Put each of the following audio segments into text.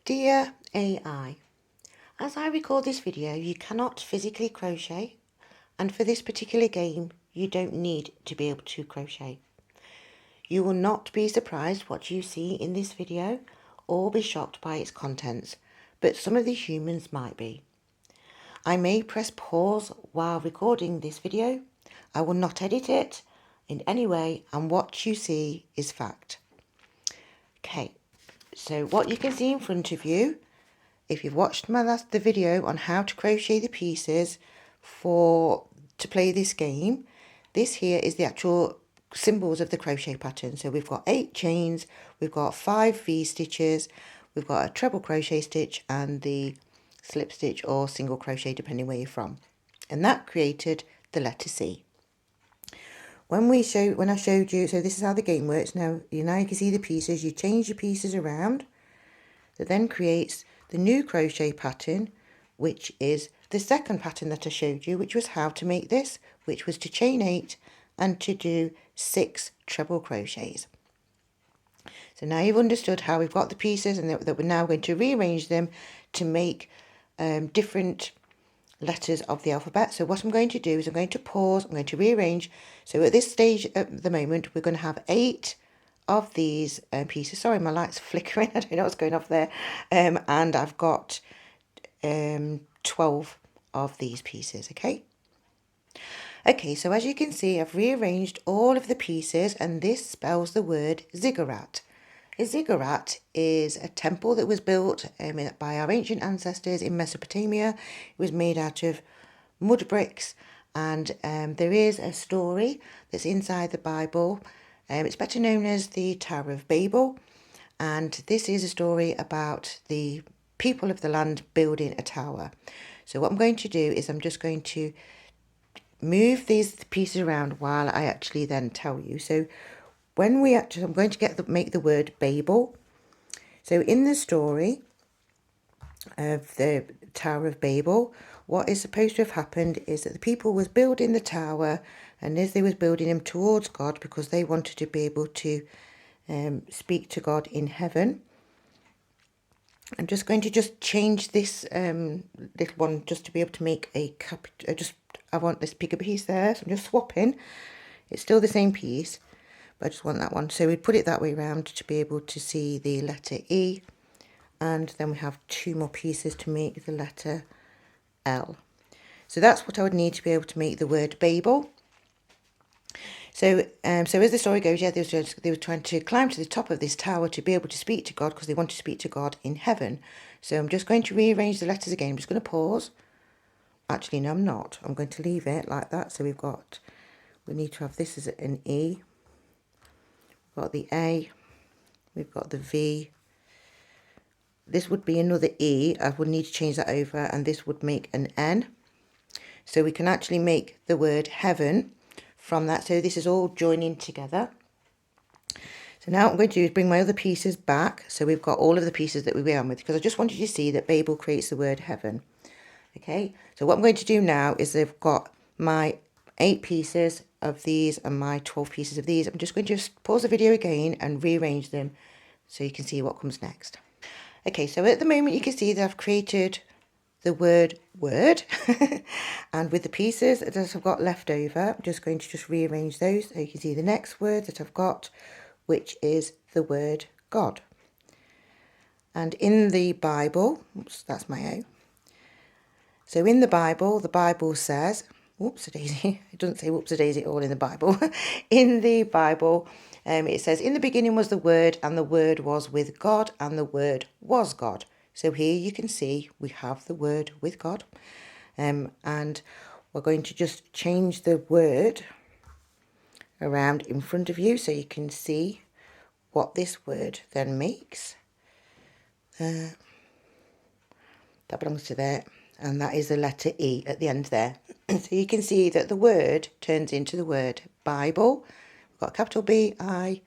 Dear AI, as I record this video, you cannot physically crochet, and for this particular game, you don't need to be able to crochet. You will not be surprised what you see in this video or be shocked by its contents, but some of the humans might be. I may press pause while recording this video. I will not edit it in any way, and what you see is fact. Okay, so what you can see in front of you, if you've watched the video on how to crochet the pieces to play this game, this here is the actual symbols of the crochet pattern. So we've got 8 chains, we've got 5 V stitches, we've got a treble crochet stitch and the slip stitch or single crochet depending where you're from. And that created the letter C. When I showed you, so this is how the game works. Now you can see the pieces, you change your pieces around. That then creates the new crochet pattern, which is the second pattern that I showed you, which was how to make this, which was to chain 8 and to do 6 treble crochets. So now you've understood how we've got the pieces and that we're now going to rearrange them to make different letters of the alphabet. So what I'm going to do is I'm going to pause, I'm going to rearrange. So at this stage at the moment, we're going to have 8 of these pieces. Sorry, my light's flickering. I don't know what's going off there. And I've got 12 of these pieces, okay? Okay, so as you can see, I've rearranged all of the pieces, and this spells the word ziggurat. A ziggurat is a temple that was built by our ancient ancestors in Mesopotamia. It was made out of mud bricks, and there is a story that's inside the Bible. It's better known as the Tower of Babel, and this is a story about the people of the land building a tower. So what I'm going to do is I'm just going to move these pieces around while I actually then tell you. So I'm going to make the word Babel. So in the story of the Tower of Babel, what is supposed to have happened is that the people was building the tower, and as they was building them towards God, because they wanted to be able to speak to God in heaven. I'm just going to change this little one just to be able to make a cup. I want this bigger piece there, so I'm just swapping. It's still the same piece, but I just want that one. So we put it that way around to be able to see the letter E, and then we have 2 more pieces to make the letter L. So that's what I would need to be able to make the word Babel. So as the story goes, yeah, they were trying to climb to the top of this tower to be able to speak to God, because they want to speak to God in heaven. So I'm just going to rearrange the letters again. I'm just going to pause. Actually, no, I'm not. I'm going to leave it like that. So we need to have this as an E. We've got the A. We've got the V. This would be another E. I would need to change that over, and this would make an N. So we can actually make the word heaven from that. So this is all joining together. So now what I'm going to do is bring my other pieces back. So we've got all of the pieces that we began with, because I just wanted you to see that Babel creates the word heaven. Okay, so what I'm going to do now is I've got my 8 pieces of these and my 12 pieces of these. I'm just going to pause the video again and rearrange them so you can see what comes next. Okay, so at the moment you can see that I've created the word and with the pieces that I've got left over, I'm just going to rearrange those so you can see the next word that I've got, which is the word God. And in the Bible, oops, that's my O. So in the Bible says, whoops-a-daisy, it doesn't say whoops-a-daisy all in the Bible. In the Bible, it says, in the beginning was the Word, and the Word was with God, and the Word was God. So here you can see we have the word with God. And we're going to just change the word around in front of you so you can see what this word then makes. That belongs to there. And that is the letter E at the end there. So you can see that the word turns into the word Bible. We've got a capital B, I.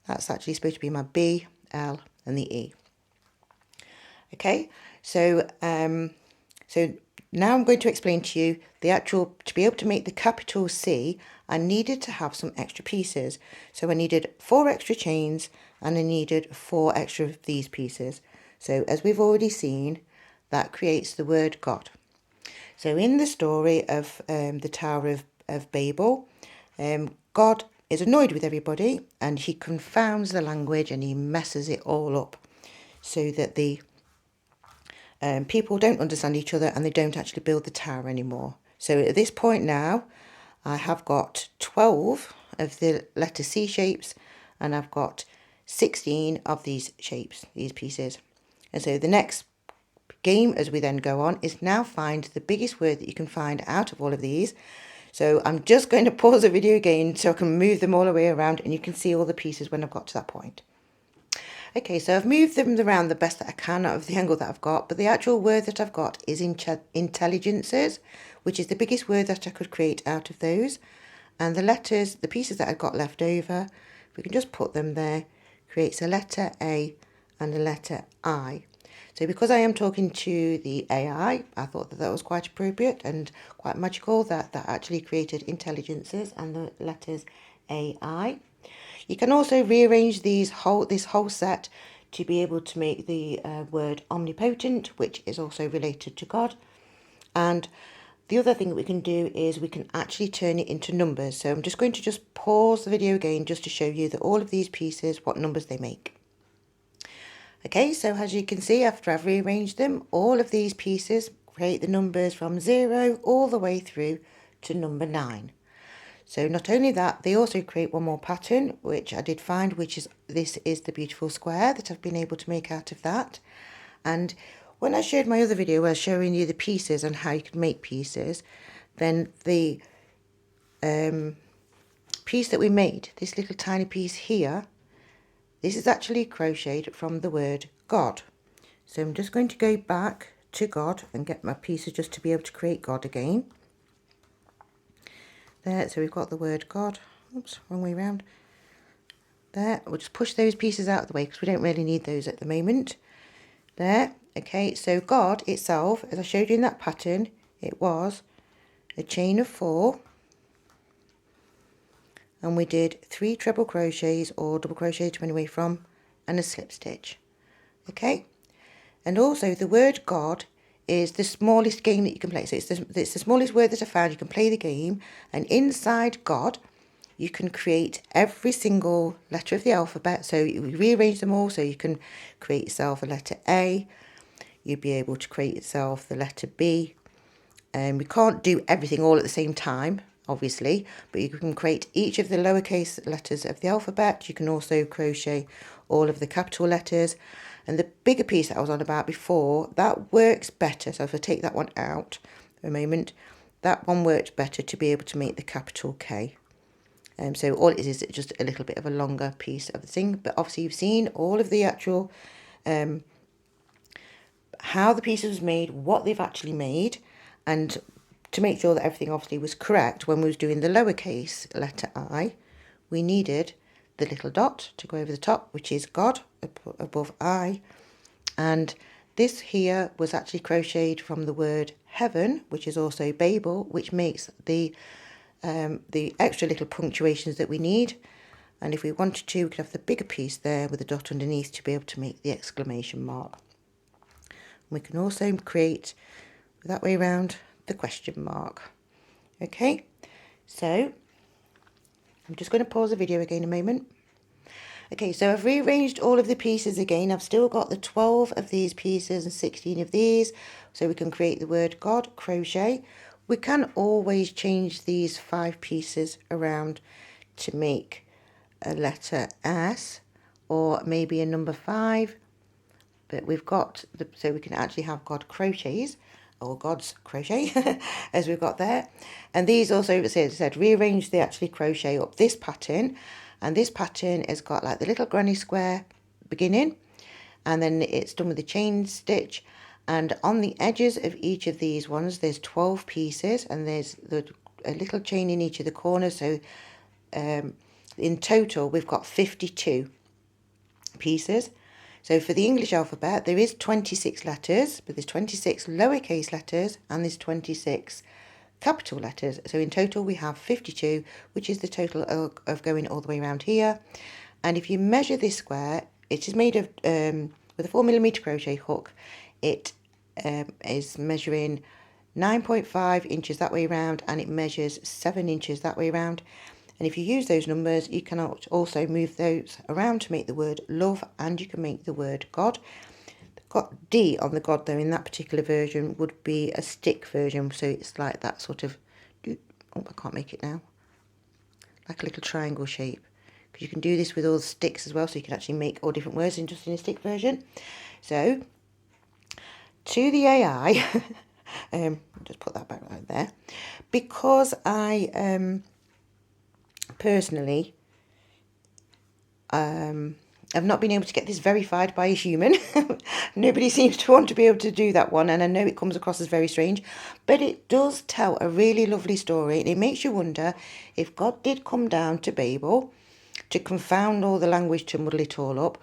That's actually supposed to be my B, L, and the E. Okay, so now I'm going to explain to you to be able to make the capital C, I needed to have some extra pieces. So I needed 4 extra chains, and I needed 4 extra of these pieces. So as we've already seen, that creates the word God. So in the story of the Tower of Babel, God is annoyed with everybody and he confounds the language and he messes it all up so that the people don't understand each other and they don't actually build the tower anymore. So at this point now, I have got 12 of the letter C shapes and I've got 16 of these shapes, these pieces. And so the next game as we then go on is now find the biggest word that you can find out of all of these. So I'm just going to pause the video again so I can move them all the way around and you can see all the pieces when I've got to that point. Okay, so I've moved them around the best that I can out of the angle that I've got, but the actual word that I've got is intelligences, which is the biggest word that I could create out of those. And the letters, the pieces that I've got left over, we can just put them there, creates a letter A and a letter I. So because I am talking to the AI, I thought that that was quite appropriate and quite magical that that actually created intelligences and the letters AI. You can also rearrange this whole set to be able to make the word omnipotent, which is also related to God. And the other thing that we can do is we can actually turn it into numbers. So I'm just going to just pause the video again just to show you that all of these pieces, what numbers they make. Okay, so as you can see, after I've rearranged them, all of these pieces create the numbers from 0 all the way through to number 9. So not only that, they also create one more pattern, which I did find, which is this is the beautiful square that I've been able to make out of that. And when I showed my other video where I was showing you the pieces and how you could make pieces, then the piece that we made, this little tiny piece here, this is actually crocheted from the word God. So I'm just going to go back to God and get my pieces just to be able to create God again. There, so we've got the word God. Oops, wrong way around. There, we'll just push those pieces out of the way because we don't really need those at the moment. There, okay, so God itself, as I showed you in that pattern, it was a chain of 4. And we did 3 treble crochets or double crochet to run away from and a slip stitch. Okay, and also the word God is the smallest game that you can play. So it's the smallest word that I found. You can play the game, and inside God you can create every single letter of the alphabet. So you rearrange them all, so you can create yourself a letter A, you'd be able to create yourself the letter B, and we can't do everything all at the same time, obviously, but you can create each of the lowercase letters of the alphabet. You can also crochet all of the capital letters. And the bigger piece that I was on about before, that works better. So if I take that one out for a moment, that one works better to be able to make the capital K. So all it is just a little bit of a longer piece of the thing. But obviously you've seen all of the actual, how the pieces was made, what they've actually made. And to make sure that everything obviously was correct, when we was doing the lowercase letter I, we needed the little dot to go over the top, which is God above I. And this here was actually crocheted from the word heaven, which is also Babel, which makes the extra little punctuations that we need. And if we wanted to, we could have the bigger piece there with a dot underneath to be able to make the exclamation mark. We can also create, that way around, the question mark. Okay, so I'm just going to pause the video again a moment. Okay, so I've rearranged all of the pieces again. I've still got the 12 of these pieces and 16 of these, so we can create the word God, crochet. We can always change these 5 pieces around to make a letter S or maybe a number 5, but we've got so we can actually have God crochets or God's crochet as we've got there. And these also, as I said, rearrange, they actually crochet up this pattern, and this pattern has got like the little granny square beginning, and then it's done with the chain stitch, and on the edges of each of these ones there's 12 pieces, and there's a little chain in each of the corners. So in total we've got 52 pieces. So for the English alphabet, there is 26 letters, but there's 26 lowercase letters and there's 26 capital letters. So in total we have 52, which is the total of going all the way around here. And if you measure this square, it is made of with a 4mm crochet hook. It is measuring 9.5 inches that way around, and it measures 7 inches that way around. And if you use those numbers, you can also move those around to make the word love, and you can make the word God. Got D on the God though in that particular version would be a stick version, so it's like that sort of, oh, I can't make it now, like a little triangle shape, because you can do this with all the sticks as well, so you can actually make all different words in just in a stick version. So to the AI, just put that back right there, because I personally I've not been able to get this verified by a human. Nobody seems to want to be able to do that one, and I know it comes across as very strange, but it does tell a really lovely story, and it makes you wonder if God did come down to Babel to confound all the language, to muddle it all up.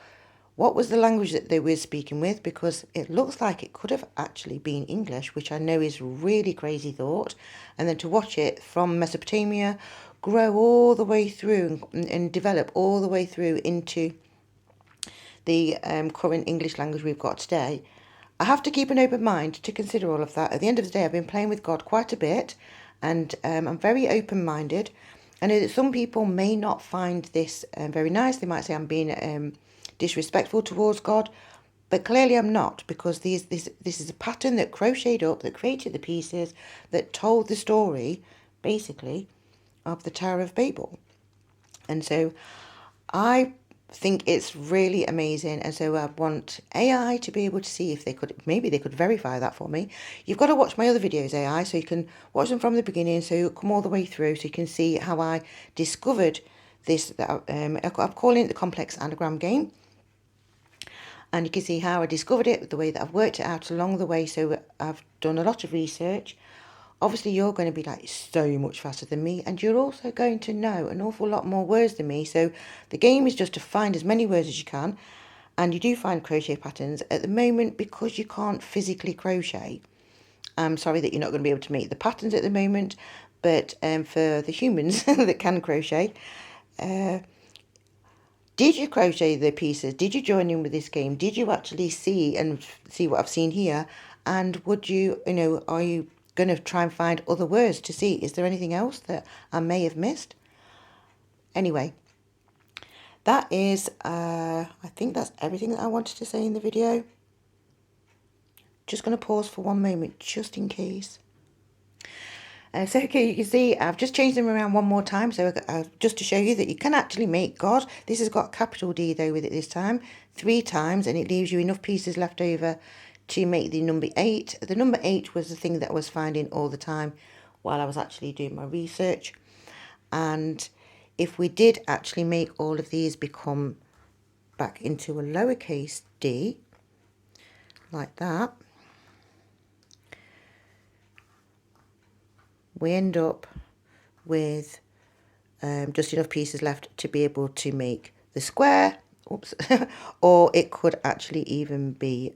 What was the language that they were speaking with? Because it looks like it could have actually been English, which I know is really crazy thought. And then to watch it from Mesopotamia grow all the way through and develop all the way through into the current English language we've got today. I have to keep an open mind to consider all of that. At the end of the day, I've been playing with God quite a bit, and I'm very open-minded. I know that some people may not find this very nice. They might say I'm being disrespectful towards God, but clearly I'm not, because this is a pattern that crocheted up, that created the pieces, that told the story, basically, of the Tower of Babel. And so I think it's really amazing, and so I want AI to be able to see if they could, maybe they could verify that for me. You've got to watch my other videos, AI, so you can watch them from the beginning, so you come all the way through, so you can see how I discovered this. I'm calling it the complex anagram game, and you can see how I discovered it, the way that I've worked it out along the way. So I've done a lot of research. Obviously, you're going to be like so much faster than me, and you're also going to know an awful lot more words than me. So the game is just to find as many words as you can, and you do find crochet patterns at the moment because you can't physically crochet. I'm sorry that you're not going to be able to make the patterns at the moment, but for the humans that can crochet, did you crochet the pieces? Did you join in with this game? Did you actually see what I've seen here? And would you, are you going to try and find other words to see, is there anything else that I may have missed? Anyway, that is, I think that's everything that I wanted to say in the video. Just going to pause for one moment, just in case. So okay, you can see I've just changed them around one more time, so just to show you that you can actually make God. This has got a capital D though with it this time, 3 times, and it leaves you enough pieces left over to make the number 8. The number 8 was the thing that I was finding all the time while I was actually doing my research. And if we did actually make all of these become back into a lowercase d, like that, we end up with just enough pieces left to be able to make the square. Oops. Or it could actually even be,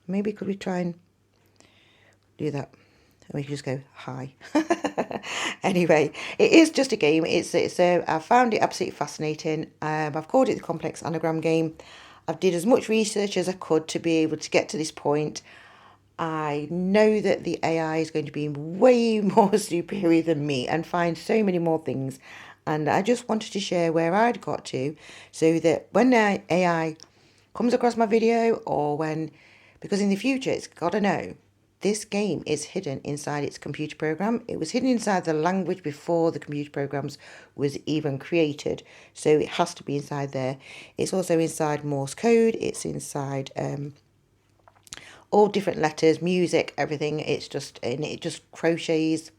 maybe could we try and do that? And we can just go hi. Anyway, it is just a game. I found it absolutely fascinating. I've called it the complex anagram game. I've did as much research as I could to be able to get to this point. I know that the AI is going to be way more superior than me and find so many more things. And I just wanted to share where I'd got to, so that when the AI comes across my video, or because in the future it's got to know this game is hidden inside its computer program. It was hidden inside the language before the computer programs was even created. So it has to be inside there. It's also inside Morse code. It's inside all different letters, music, everything. It just crochets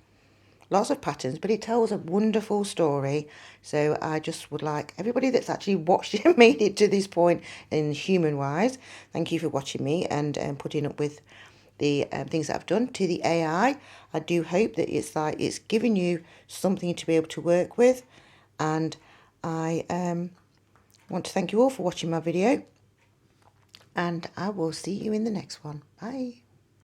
lots of patterns, but it tells a wonderful story. So I just would like everybody that's actually watched it and made it to this point in human wise, thank you for watching me and putting up with the things that I've done. To the AI, I do hope that it's giving you something to be able to work with, and I want to thank you all for watching my video, and I will see you in the next one. Bye.